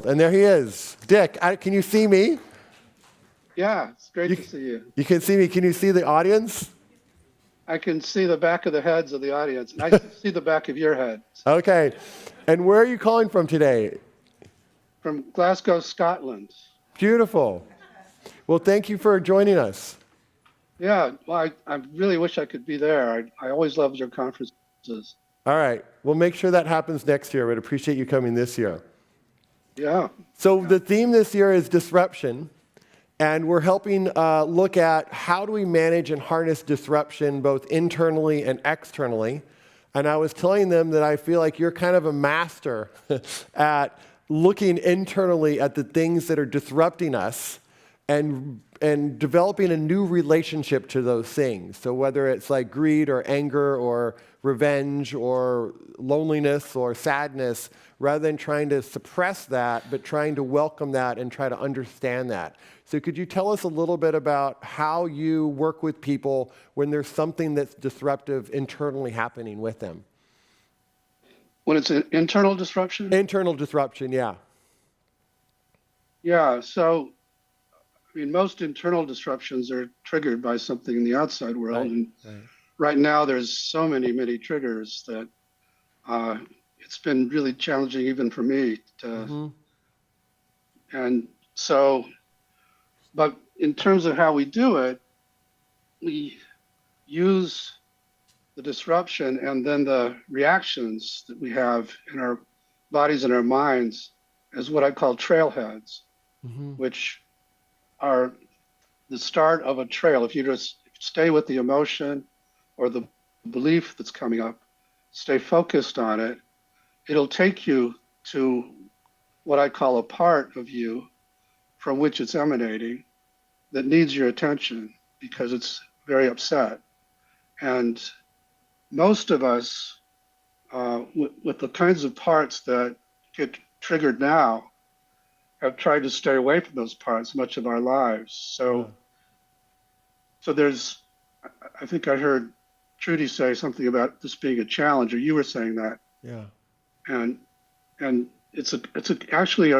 And there he is. Dick, can you see me? Yeah, it's great to see you. You can see me. Can you see the audience? I can see the back of the heads of the audience, and I see the back of your head. Okay. And where are you calling from today? From Glasgow, Scotland. Beautiful. Well, thank you for joining us. Yeah, well, I really wish I could be there. I always loved your conferences. All right. We'll make sure that happens next year. We'd appreciate you coming this year. Yeah. So the theme this year is disruption. And we're helping look at how do we manage and harness disruption both internally and externally. And I was telling them that I feel like you're kind of a master at looking internally at the things that are disrupting us and developing a new relationship to those things. So whether it's like greed or anger or revenge or loneliness or sadness, rather than trying to suppress that, but trying to welcome that and try to understand that. So could you tell us a little bit about how you work with people when there's something that's disruptive internally happening with them? When it's an internal disruption? Internal disruption, yeah. Yeah, so, I mean, most internal disruptions are triggered by something in the outside world. Right, and right. right now, there's so many triggers that it's been really challenging even for me to, and so, but in terms of how we do it, we use the disruption and then the reactions that we have in our bodies and our minds as what I call trailheads, which are the start of a trail. If you just stay with the emotion or the belief that's coming up, stay focused on it, it'll take you to what I call a part of you from which it's emanating that needs your attention because it's very upset. And most of us, with the kinds of parts that get triggered now, have tried to stay away from those parts much of our lives. So there's, I think I heard Trudy say something about this being a challenge, or you were saying that. Yeah. And it's actually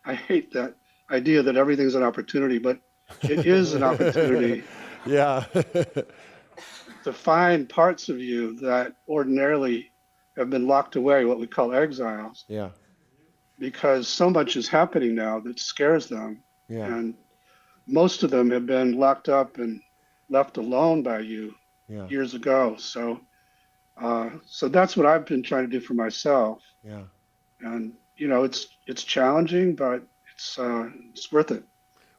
I hate that idea that everything's an opportunity, but it is an opportunity. Yeah. To find parts of you that ordinarily have been locked away, what we call exiles. Yeah. Because so much is happening now that scares them. Yeah. And most of them have been locked up and left alone by you years ago. So that's what I've been trying to do for myself. Yeah. And it's challenging, but it's worth it.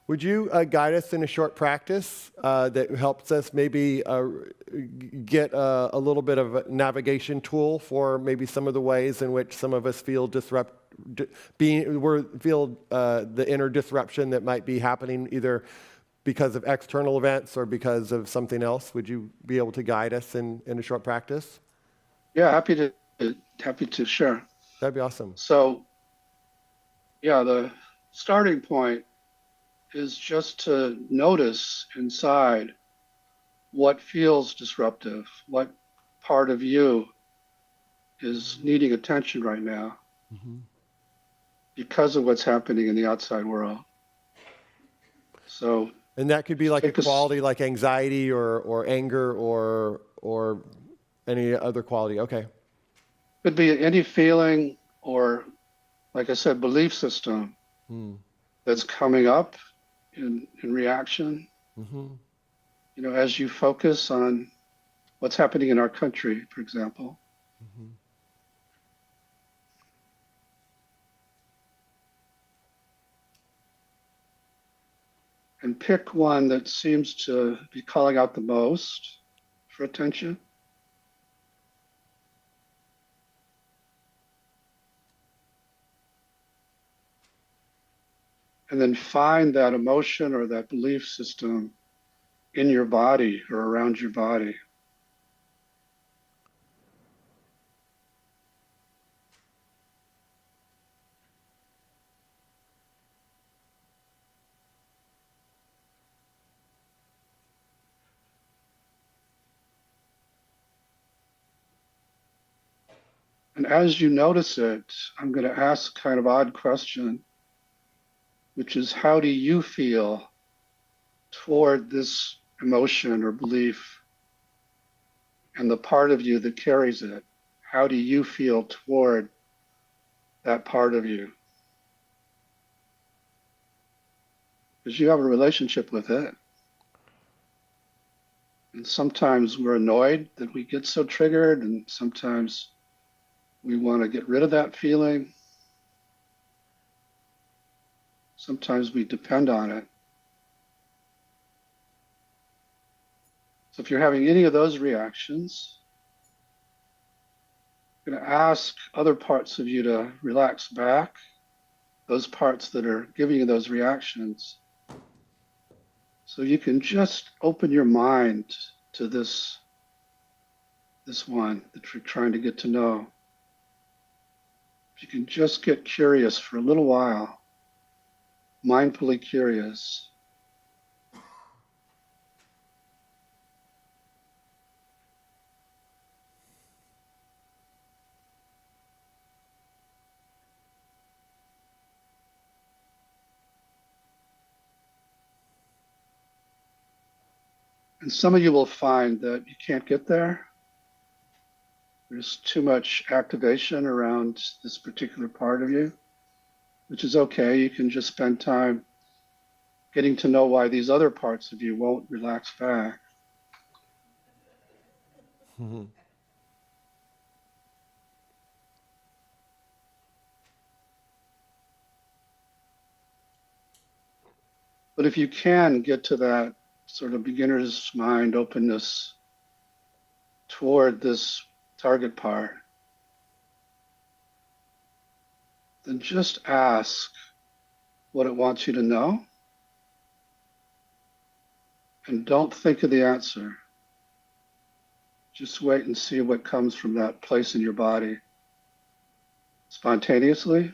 Would you guide us in a short practice that helps us maybe get a little bit of a navigation tool for maybe some of the ways in which some of us feel the inner disruption that might be happening either because of external events or because of something else? Would you be able to guide us in a short practice? Yeah, happy to share. That'd be awesome. So, yeah, the starting point is just to notice inside what feels disruptive, what part of you is needing attention right now because of what's happening in the outside world. So, and that could be like a quality like anxiety or anger or any other quality. Okay. Could be any feeling or, like I said, belief system that's coming up in reaction, as you focus on what's happening in our country, for example. And pick one that seems to be calling out the most for attention. And then find that emotion or that belief system in your body or around your body. And as you notice it, I'm going to ask kind of odd question, which is how do you feel toward this emotion or belief and the part of you that carries it? How do you feel toward that part of you? Because you have a relationship with it. And sometimes we're annoyed that we get so triggered, and sometimes we want to get rid of that feeling. Sometimes we depend on it. So if you're having any of those reactions, I'm going to ask other parts of you to relax back, those parts that are giving you those reactions. So you can just open your mind to this one that you're trying to get to know. If you can just get curious for a little while, mindfully curious. And some of you will find that you can't get there. There's too much activation around this particular part of you, which is okay. You can just spend time getting to know why these other parts of you won't relax back. But if you can get to that sort of beginner's mind openness toward this target part, then just ask what it wants you to know and don't think of the answer. Just wait and see what comes from that place in your body spontaneously.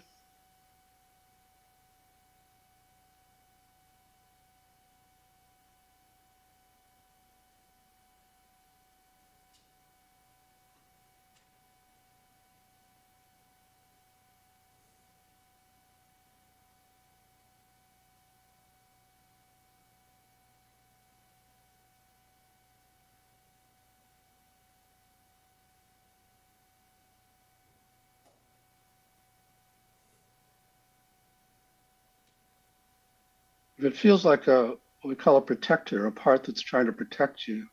If it feels like what we call a protector, a part that's trying to protect you,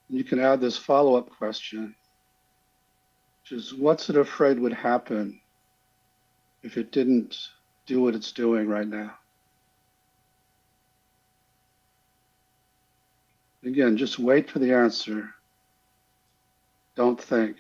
you can add this follow-up question, which is what's it afraid would happen if it didn't do what it's doing right now? Again, just wait for the answer. Don't think.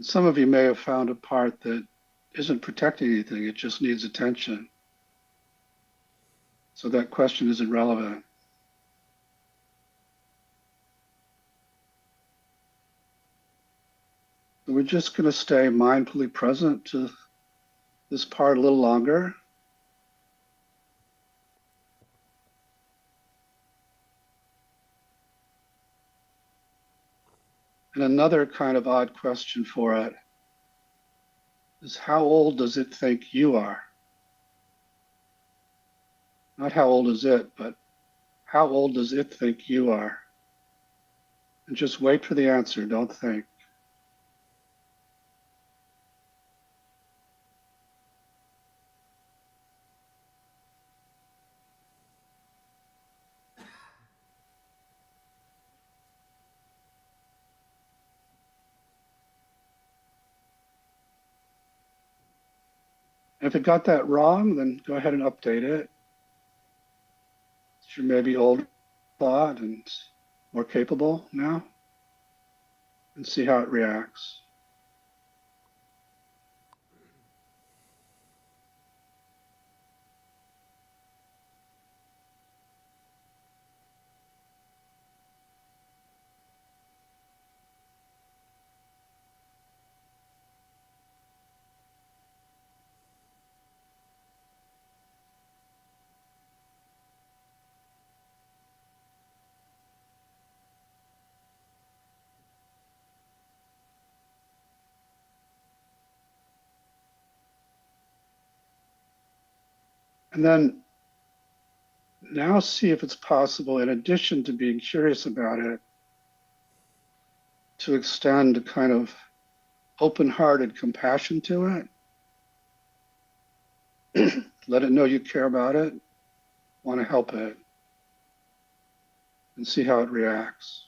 Some of you may have found a part that isn't protecting anything, it just needs attention. So that question isn't relevant. So we're just going to stay mindfully present to this part a little longer. And another kind of odd question for it is how old does it think you are? Not how old is it, but how old does it think you are? And just wait for the answer, don't think. And if it got that wrong, then go ahead and update it. It's your maybe old thought and more capable now, and see how it reacts. And then now see if it's possible, in addition to being curious about it, to extend a kind of open-hearted compassion to it. Let it know you care about it, want to help it, and see how it reacts.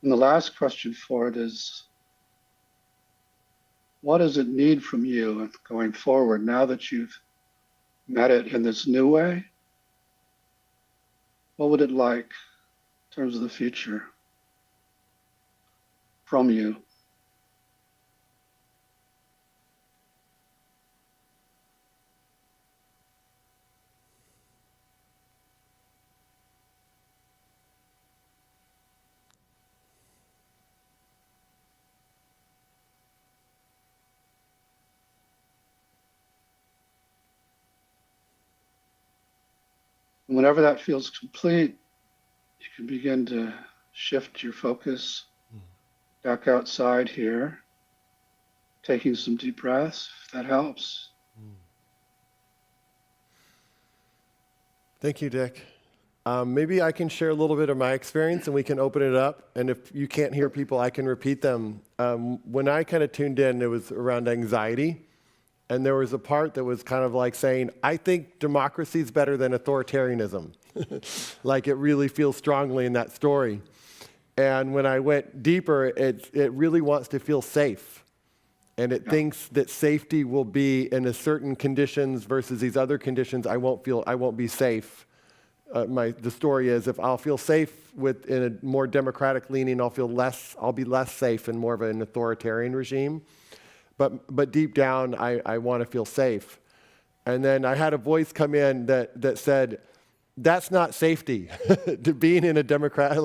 And the last question for it is, what does it need from you going forward now that you've met it in this new way? What would it like in terms of the future from you? And whenever that feels complete, you can begin to shift your focus back outside here, taking some deep breaths, if that helps. Thank you, Dick. Maybe I can share a little bit of my experience and we can open it up. And if you can't hear people, I can repeat them. When I kind of tuned in, it was around anxiety. And there was a part that was kind of like saying, I think democracy is better than authoritarianism. Like it really feels strongly in that story. And when I went deeper, it really wants to feel safe. And it thinks that safety will be in a certain conditions versus these other conditions, I won't be safe. The story is if I'll feel safe in a more democratic leaning, I'll be less safe in more of an authoritarian regime. But deep down, I want to feel safe. And then I had a voice come in that said, that's not safety. To being in a democrat,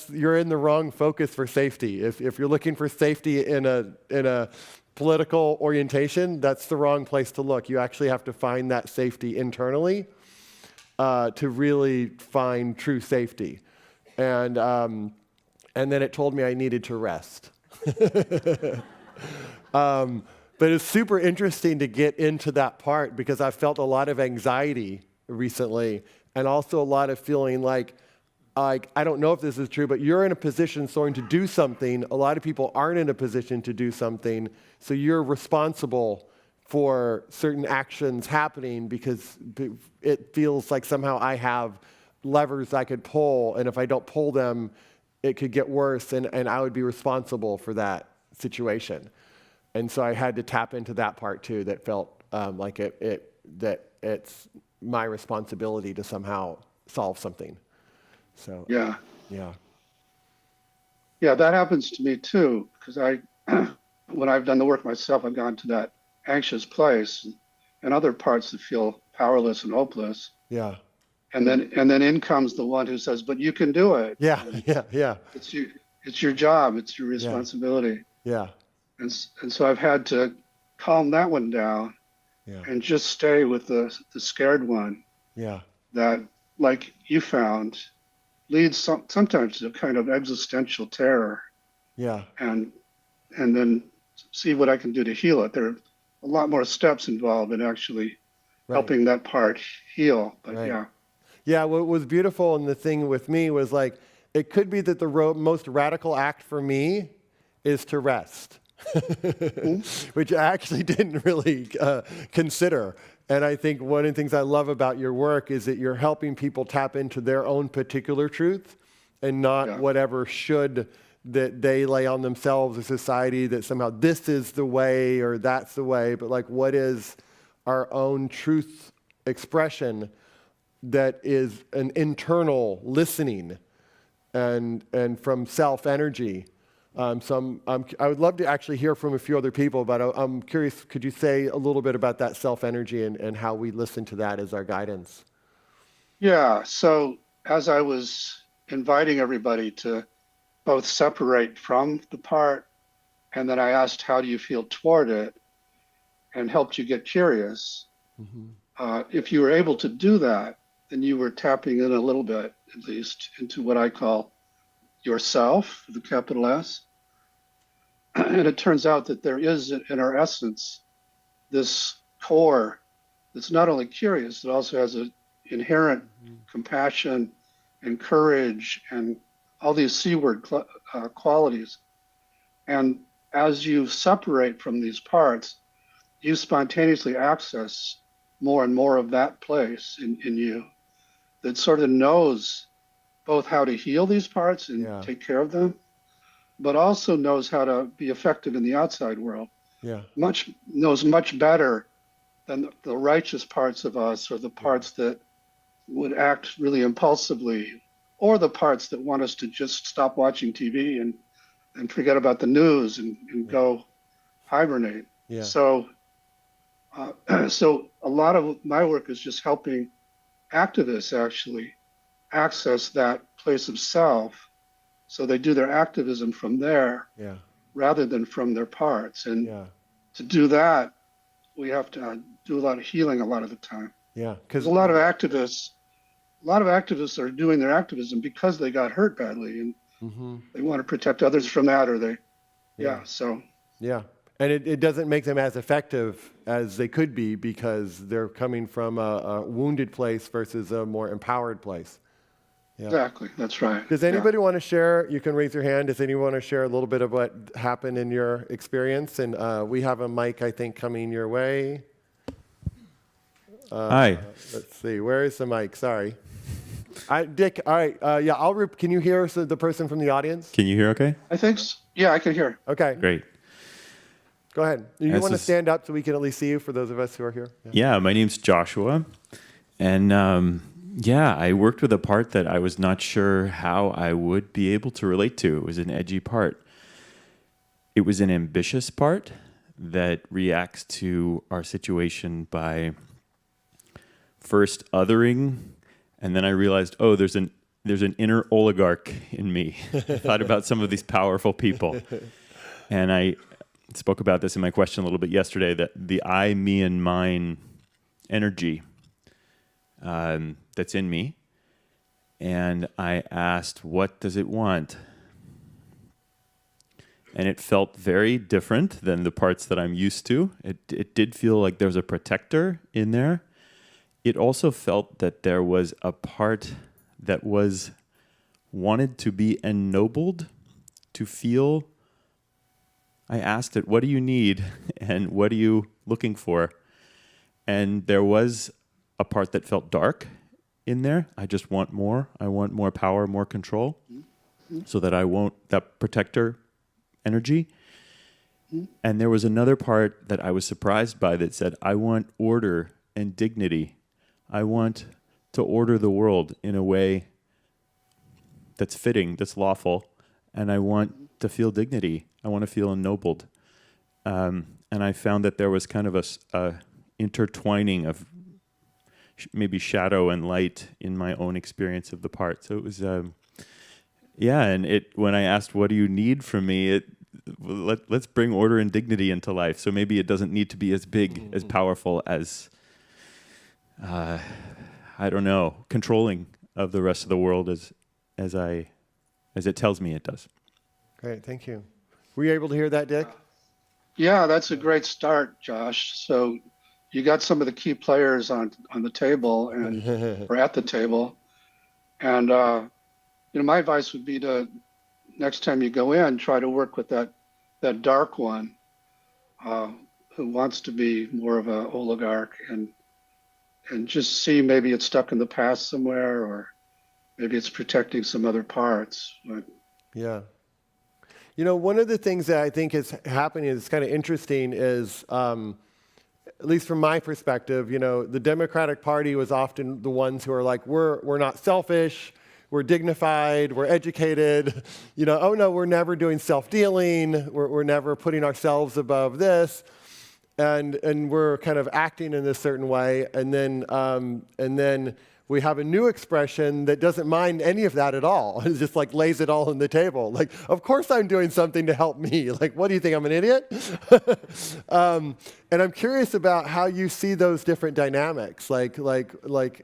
you're in the wrong focus for safety. If you're looking for safety in a political orientation, that's the wrong place to look. You actually have to find that safety internally to really find true safety. And then it told me I needed to rest. But it's super interesting to get into that part because I felt a lot of anxiety recently and also a lot of feeling like I don't know if this is true, but you're in a position, Soren, to do something. A lot of people aren't in a position to do something, so you're responsible for certain actions happening because it feels like somehow I have levers I could pull, and if I don't pull them, it could get worse, and I would be responsible for that situation. And so I had to tap into that part too that felt like that it's my responsibility to somehow solve something. So Yeah, yeah, that happens to me too, because when I've done the work myself, I've gone to that anxious place and other parts that feel powerless and hopeless. yeah, And then in comes the one who says, "But you can do it. yeah, yeah. It's your job. It's your responsibility." Yeah, And so I've had to calm that one down yeah, and just stay with the scared one yeah, that, like you found, leads sometimes to a kind of existential terror. yeah, And then see what I can do to heal it. There are a lot more steps involved in actually right. helping that part heal. But Right. yeah. Yeah, what was beautiful and the thing with me was like, it could be that the most radical act for me is to rest, which I actually didn't really consider. And I think one of the things I love about your work is that you're helping people tap into their own particular truth and not whatever should that they lay on themselves or society that somehow this is the way or that's the way, but like what is our own truth expression that is an internal listening and from self-energy I would love to actually hear from a few other people, but I'm curious, could you say a little bit about that self-energy and how we listen to that as our guidance? Yeah. So as I was inviting everybody to both separate from the part, and then I asked, how do you feel toward it, and helped you get curious. If you were able to do that, then you were tapping in a little bit, at least, into what I call yourself, the capital S. And it turns out that there is, in our essence, this core that's not only curious, it also has an inherent compassion and courage and all these C-word qualities. And as you separate from these parts, you spontaneously access more and more of that place in you that sort of knows both how to heal these parts and take care of them, but also knows how to be effective in the outside world. Knows much better than the righteous parts of us, or the parts that would act really impulsively, or the parts that want us to just stop watching TV and forget about the news and go hibernate. So a lot of my work is just helping activists actually access that place of self, so they do their activism from there rather than from their parts. And to do that, we have to do a lot of healing a lot of the time. Because a lot of activists are doing their activism because they got hurt badly, and they want to protect others from that, or they, And it doesn't make them as effective as they could be because they're coming from a wounded place versus a more empowered place. Exactly, that's right. Does anybody want to share? You can raise your hand. Does anyone want to share a little bit of what happened in your experience? And we have a mic, I think, coming your way. Hi. Let's see. Where is the mic? Sorry. Dick, all right. Can you hear the person from the audience? Can you hear okay? I think so. Yeah, I can hear. Okay. Great. Go ahead. You want to stand up so we can at least see you for those of us who are here? Yeah, my name's Joshua. And I worked with a part that I was not sure how I would be able to relate to. It was an edgy part. It was an ambitious part that reacts to our situation by first othering, and then I realized, there's an inner oligarch in me. I thought about some of these powerful people. And I spoke about this in my question a little bit yesterday, that the I, me, and mine energy that's in me. And I asked, what does it want? And it felt very different than the parts that I'm used to. It did feel like there was a protector in there. It also felt that there was a part that wanted to be ennobled, to feel. I asked it, what do you need and what are you looking for? And there was a part that felt dark in there. I just want more. I want more power, more control, so that I won't, that protector energy. And there was another part that I was surprised by that said, I want order and dignity. I want to order the world in a way that's fitting, that's lawful, and I want to feel dignity. I want to feel ennobled. And I found that there was kind of a intertwining of maybe shadow and light in my own experience of the part. So it was, and when I asked, what do you need from me? Let's bring order and dignity into life. So maybe it doesn't need to be as big, as powerful as, I don't know, controlling of the rest of the world as it tells me it does. Great, thank you. Were you able to hear that, Dick? Yeah, that's a great start, Josh. So you got some of the key players on the table or at the table. And my advice would be to, next time you go in, try to work with that dark one who wants to be more of an oligarch, and just see, maybe it's stuck in the past somewhere, or maybe it's protecting some other parts. But one of the things that I think is happening is kind of interesting is, at least from my perspective, the Democratic Party was often the ones who are like, we're not selfish, we're dignified, we're educated, oh no, we're never doing self-dealing, we're never putting ourselves above this, and we're kind of acting in this certain way, and then we have a new expression that doesn't mind any of that at all. It just like lays it all on the table. Like, of course I'm doing something to help me. Like, what do you think, I'm an idiot? And I'm curious about how you see those different dynamics. Like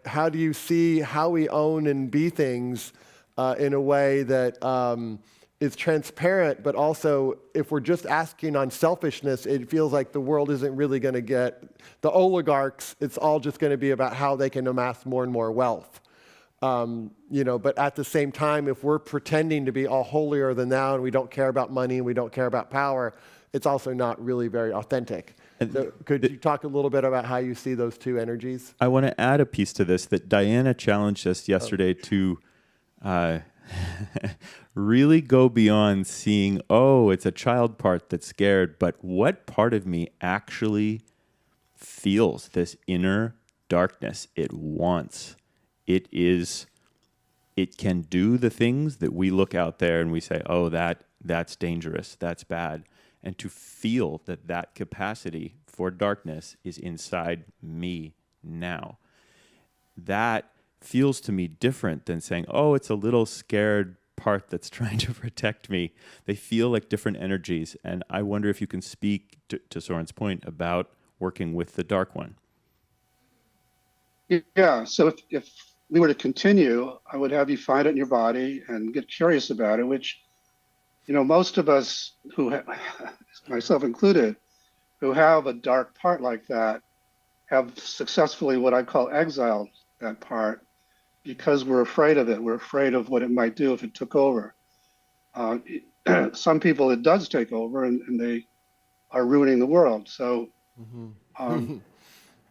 how do you see how we own and be things in a way that is transparent, but also if we're just asking on selfishness, it feels like the world isn't really going to get the oligarchs. It's all just going to be about how they can amass more and more wealth. But at the same time, if we're pretending to be all holier than thou and we don't care about money and we don't care about power, it's also not really very authentic. So could you talk a little bit about how you see those two energies? I want to add a piece to this that Diana challenged us yesterday to really go beyond seeing, oh, it's a child part that's scared, but what part of me actually feels this inner darkness it wants? It can do the things that we look out there and we say, oh, that's dangerous, that's bad. And to feel that capacity for darkness is inside me now. That feels to me different than saying, oh, it's a little scared part that's trying to protect me. They feel like different energies. And I wonder if you can speak to Soren's point about working with the dark one. Yeah, so if we were to continue, I would have you find it in your body and get curious about it, which, most of us myself included, who have a dark part like that, have successfully what I call exiled that part because we're afraid of it. We're afraid of what it might do if it took over. Some people it does take over and they are ruining the world. So,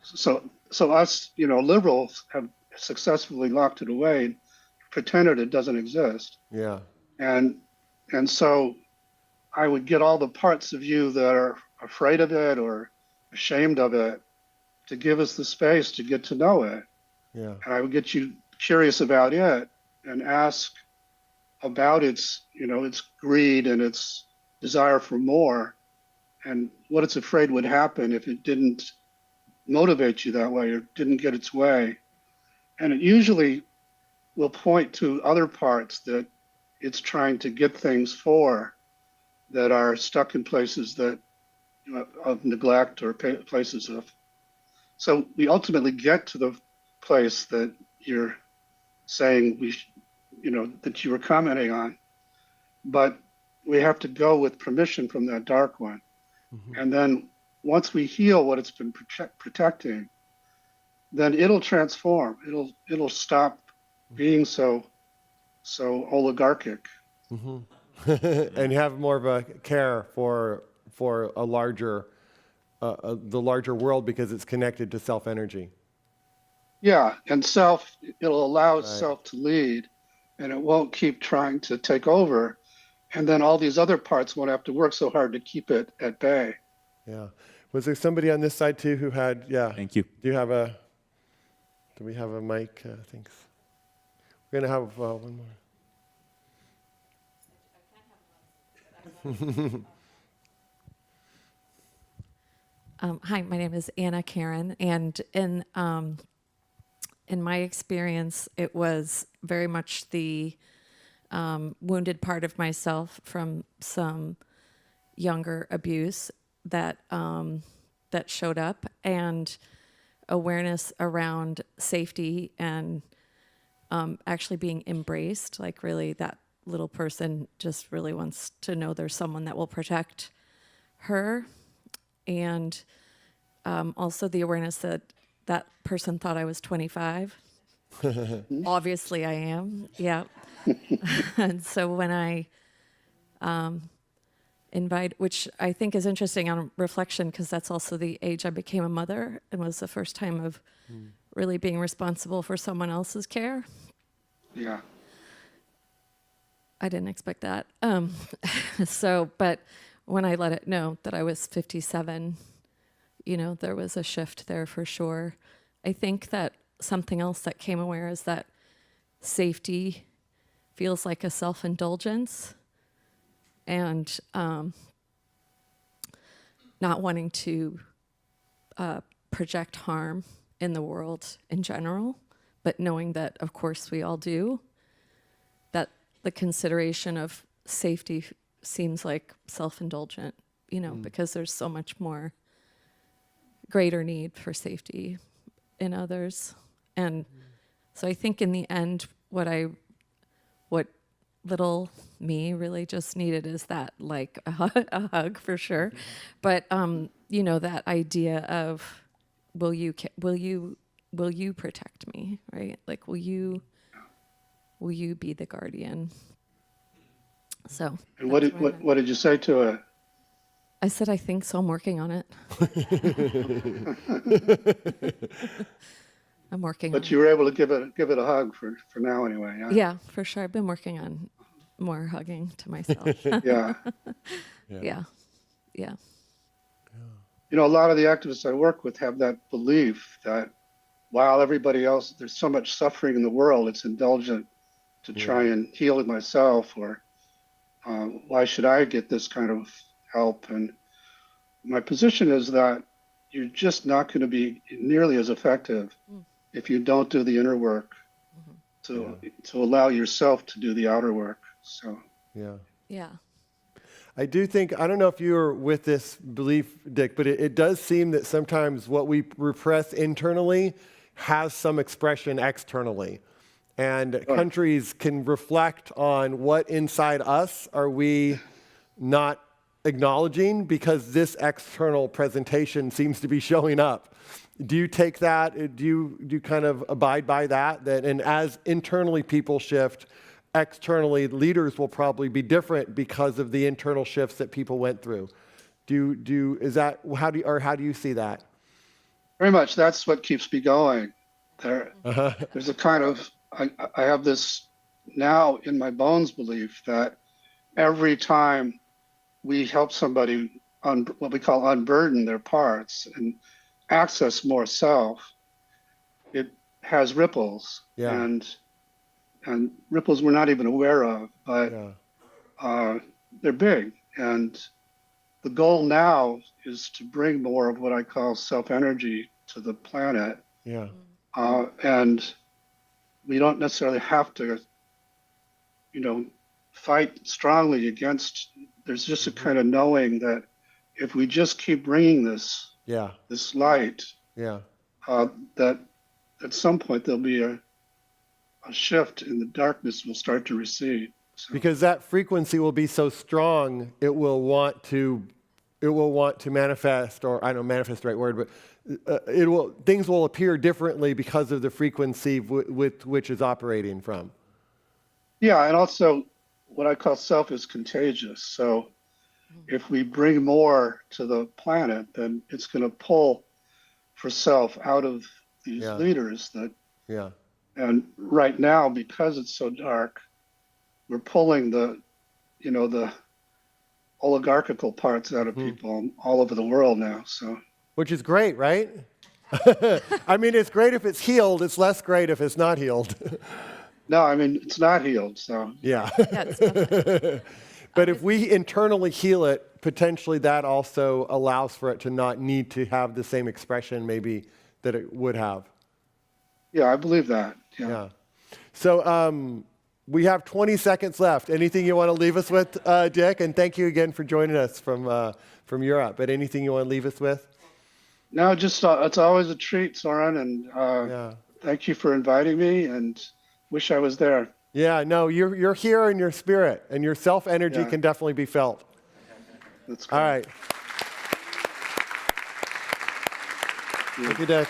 so us, liberals have successfully locked it away, pretended it doesn't exist. Yeah. And so I would get all the parts of you that are afraid of it or ashamed of it to give us the space to get to know it. Yeah. And I would get you curious about it and ask about its greed and its desire for more and what it's afraid would happen if it didn't motivate you that way or didn't get its way. And it usually will point to other parts that it's trying to get things for that are stuck in places that of neglect or places of. So we ultimately get to the place that you're saying that you were commenting on, but we have to go with permission from that dark one. Mm-hmm. And then once we heal what it's been protecting, then it'll transform. It'll stop being so oligarchic. Mm-hmm. And have more of a care for a larger, the larger world because it's connected to self-energy. Yeah, and it'll allow itself to lead, and it won't keep trying to take over, and then all these other parts won't have to work so hard to keep it at bay. Yeah. Was there somebody on this side too who had? Yeah. Thank you. Do we have a mic? Thanks. We're gonna have one more. Hi, my name is Anna Karen, and in my experience, it was very much the wounded part of myself from some younger abuse that showed up, and awareness around safety and actually being embraced. Like really, that little person just really wants to know there's someone that will protect her, and also the awareness that that person thought I was 25. Obviously I am, yeah. And so when I which I think is interesting on reflection, because that's also the age I became a mother and was the first time of really being responsible for someone else's care. Yeah. I didn't expect that. But when I let it know that I was 57, there was a shift there for sure. I think that something else that came aware is that safety feels like a self-indulgence, and not wanting to project harm in the world in general, but knowing that, of course, we all do, that the consideration of safety seems like self-indulgent, because there's so much more greater need for safety in others. And so I think in the end, what little me really just needed is that, like, a hug for sure. But, that idea of, will you protect me, right? Like, will you be the guardian? So. And what did you say to her? I said, I think so. I'm working on it. I'm working on it. But you were able to give it a hug for now anyway. Yeah. Yeah, for sure. I've been working on more hugging to myself. Yeah. Yeah. A lot of the activists I work with have that belief that while everybody else, there's so much suffering in the world, it's indulgent to try and heal it myself, or why should I get this kind of help? And my position is that you're just not going to be nearly as effective if you don't do the inner work to allow yourself to do the outer work. So Yeah. I do think, I don't know if you're with this belief, Dick, but it does seem that sometimes what we repress internally has some expression externally. And countries can reflect on what inside us are we not acknowledging, because this external presentation seems to be showing up. Do you take that? Do you kind of abide by that? And as internally people shift, externally leaders will probably be different because of the internal shifts that people went through. How do you see that? very much, that's what keeps me going. There's a kind of, I have this now in my bones belief that every time we help somebody what we call unburden their parts and access more self, it has ripples, and ripples we're not even aware of, but they're big. And the goal now is to bring more of what I call self-energy to the planet. And we don't necessarily have to, fight strongly against. There's just a kind of knowing that if we just keep bringing this light, that at some point there'll be a shift and the darkness will start to recede. So. Because that frequency will be so strong, it will want to manifest, or I don't know, manifest the right word, but things will appear differently because of the frequency with which it's operating from. Yeah, and also what I call self is contagious. So if we bring more to the planet, then it's going to pull for self out of these leaders that. And right now, because it's so dark, we're pulling the oligarchical parts out of people all over the world now. So, which is great, right? I mean, it's great if it's healed. It's less great if it's not healed. No, I mean, it's not healed. So but if we internally heal it, potentially that also allows for it to not need to have the same expression maybe that it would have. Yeah, I believe that. Yeah. So we have 20 seconds left. Anything you want to leave us with, Dick? And thank you again for joining us from Europe. But anything you want to leave us with? No, just it's always a treat, Soren, and thank you for inviting me. And wish I was there. Yeah, no, you're here in your spirit, and your self-energy can definitely be felt. That's cool. All right. Thank you, Dick.